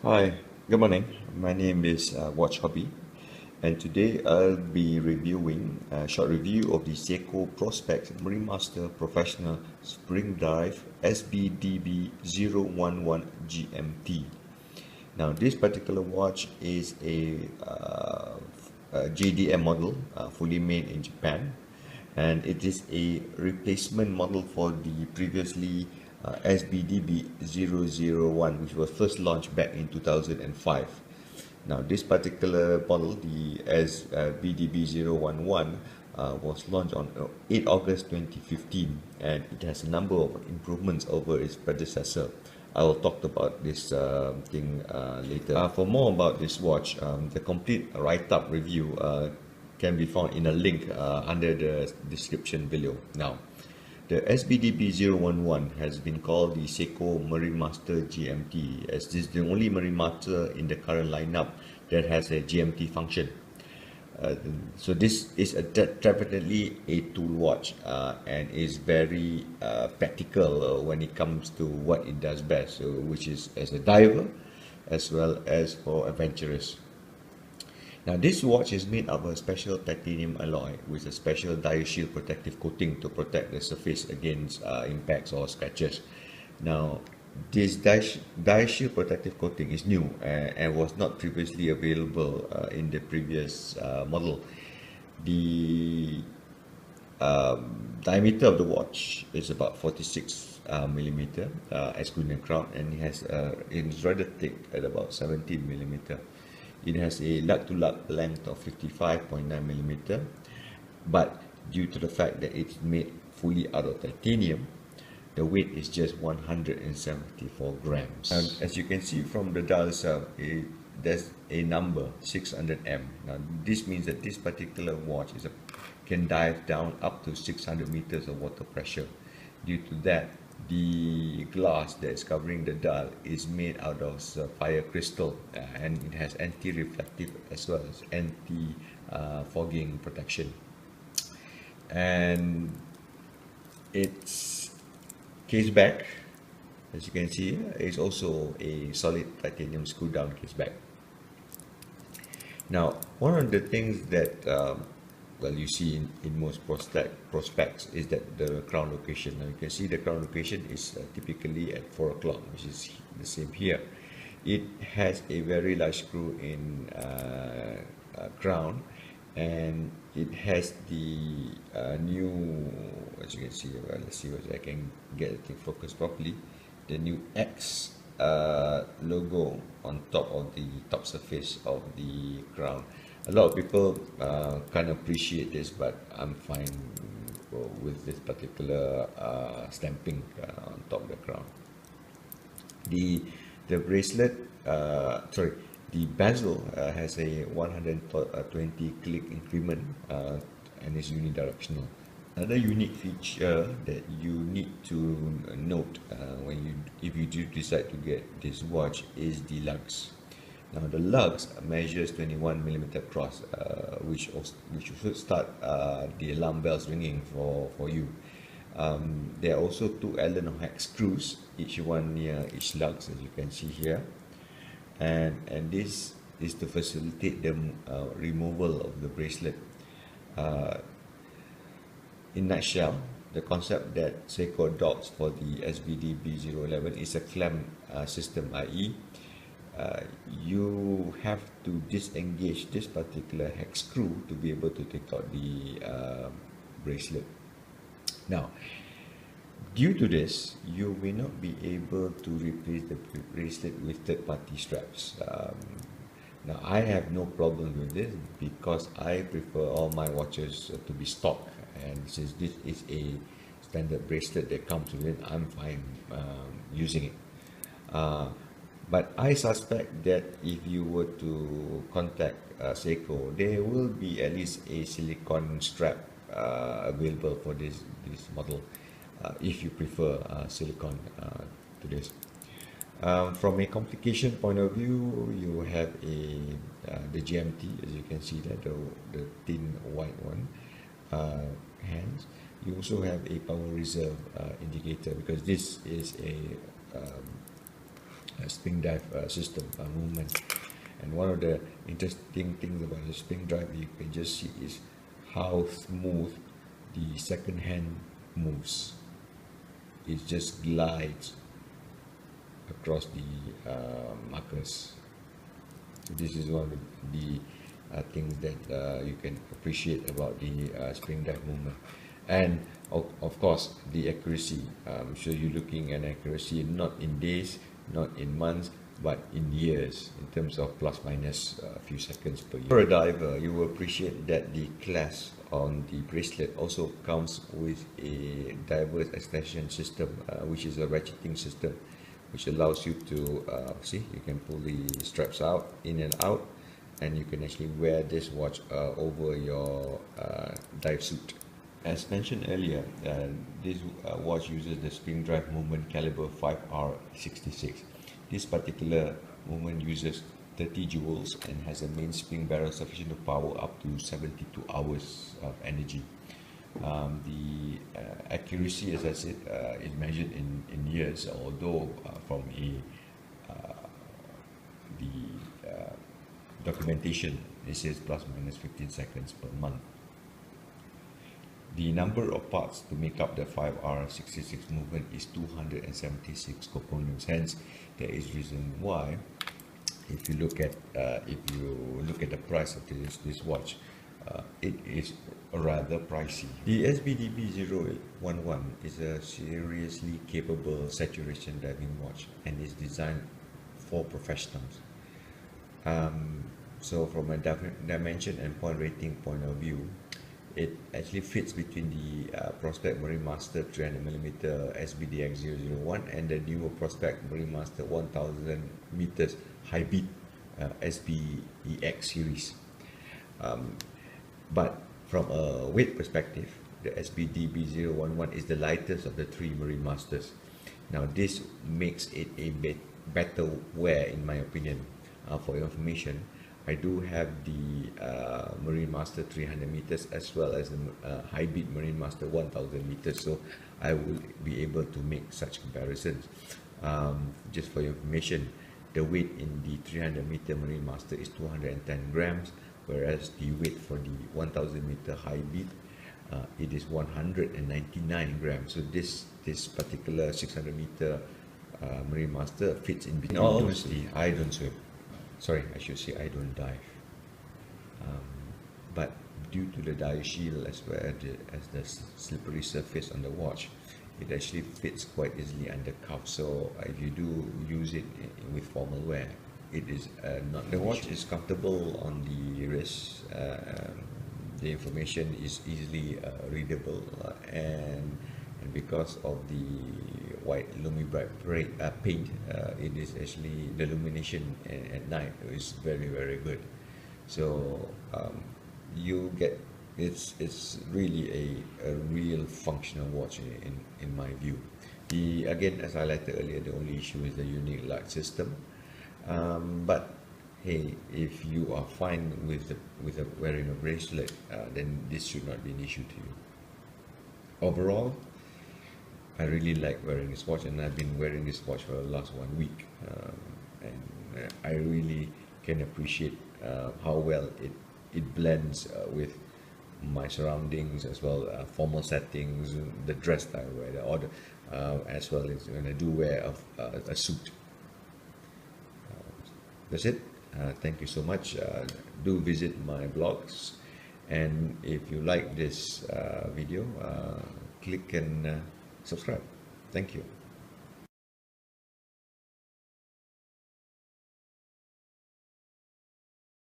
Hi, good morning. My name is Watch Hobby, and today I'll be reviewing a short review of the SEIKO Prospex Marinemaster Professional Spring Drive SBDB011 GMT. Now, this particular watch is a JDM model, fully made in Japan, and it is a replacement model for the previously SBDB001, which was first launched back in 2005. Now, this particular model, the SBDB011, was launched on 8 August 2015, and it has a number of improvements over its predecessor. I will talk about this thing later. For more about this watch, the complete write-up review can be found in a link under the description below. Now, the SBDB011 has been called the SEIKO Marinemaster GMT, as this is the only Marinemaster in the current lineup that has a GMT function. So this is definitely a tool watch and is very practical when it comes to what it does best, so which is as a diver as well as for adventurers. Now, this watch is made of a special titanium alloy with a special dive shield protective coating to protect the surface against impacts or scratches. Now, this dive shield protective coating is new and was not previously available in the previous model. The diameter of the watch is about 46 millimeter, excluding the crown, and it is rather thick at about 17 millimeter. It has a lug-to-lug length of 55.9 millimeter, but due to the fact that it's made fully out of titanium, the weight is just 174 grams. And as you can see from the dial itself, there's a number 600M. Now, this means that this particular watch can dive down up to 600 meters of water pressure. Due to that, the glass that's covering the dial is made out of sapphire crystal, and it has anti-reflective as well as anti-fogging protection. And its case back, as you can see, is also a solid titanium screw down case back. Now, one of the things that well, you see in most prospects is that the crown location. Now you can see the crown location is typically at 4 o'clock, which is the same here. It has a very large screw in crown, and it has the new, as you can see, well, let's see whether I can get it to focus properly, the new X logo on top of the top surface of the crown. A lot of people can't appreciate this, but I'm fine with this particular stamping on top of the crown. The bracelet, the bezel has a 120 click increment and is unidirectional. Another unique feature that you need to note if you do decide to get this watch is the lugs. Now, the lugs measures 21 millimeter across, which should start the alarm bells ringing for you. There are also 2 Allen or hex screws, each one near each lugs, as you can see here, and this is to facilitate the removal of the bracelet. In nutshell, the concept that SEIKO adopts for the SBDB011 is a clamp system, i.e. You have to disengage this particular hex screw to be able to take out the bracelet. Now, due to this, you may not be able to replace the bracelet with third-party straps. Now, I have no problem with this because I prefer all my watches to be stock, and since this is a standard bracelet that comes with it, I'm fine using it. But I suspect that if you were to contact SEIKO, there will be at least a silicone strap available for this model, if you prefer silicone to this. From a complication point of view, you have the GMT, as you can see that the thin white one, hands. You also have a power reserve indicator, because this is a spring drive system movement. And one of the interesting things about the spring drive you can just see is how smooth the second hand moves. It just glides across the markers. So this is one of the things that you can appreciate about the spring drive movement. And of course the accuracy. So you're looking at accuracy not in days, not in months, but in years, in terms of plus minus a few seconds per year. For a diver, you will appreciate that the clasp on the bracelet also comes with a diverse extension system, which is a ratcheting system, which allows you to see, you can pull the straps out, in and out, and you can actually wear this watch over your dive suit. As mentioned earlier, this watch uses the spring drive movement caliber 5R66. This particular movement uses 30 joules and has a main spring barrel sufficient to power up to 72 hours of energy. The accuracy, as I said, is measured in years, although from the documentation it says plus minus 15 seconds per month. The number of parts to make up the 5R66 movement is 276 components. Hence, there is reason why, if you look at the price of this watch, it is rather pricey. The SBDB011 is a seriously capable saturation diving watch and is designed for professionals. So from a dimension and point rating point of view, it actually fits between the Prospex Marinemaster 300mm SBDX001 and the newer Prospex Marinemaster 1000 meters high beat SBEX series. But from a weight perspective, the SBDB011 is the lightest of the three Marinemasters. Now this makes it a better wear in my opinion. For your information, I do have the Marinemaster 300 meters as well as the high beat Marinemaster 1000 meters, so I will be able to make such comparisons. Just for your information, the weight in the 300 meter Marinemaster is 210 grams, whereas the weight for the 1000 meter high beat it is 199 grams. So this particular 600 meter Marinemaster fits in between. Honestly, I don't swim. Sorry, I should say I don't dive. But due to the dive shield as well as the slippery surface on the watch, it actually fits quite easily under cuff. So if you do use it with formal wear, it is not. The watch is comfortable on the wrist. The information is easily readable, and because of the white Lumi-Bright paint, it is actually, the illumination at night is very good. So you get, it's really a real functional watch in my view. Again, as I highlighted earlier, the only issue is the unique light system. But hey, if you are fine with wearing a bracelet, then this should not be an issue to you. Overall, I really like wearing this watch, and I've been wearing this watch for the last 1 week, and I really can appreciate how well it blends with my surroundings as well, formal settings, the dress that I wear, the order, as well as when I do wear a suit. That's it. Thank you so much. Do visit my blogs, and if you like this video, click and subscribe. Thank you.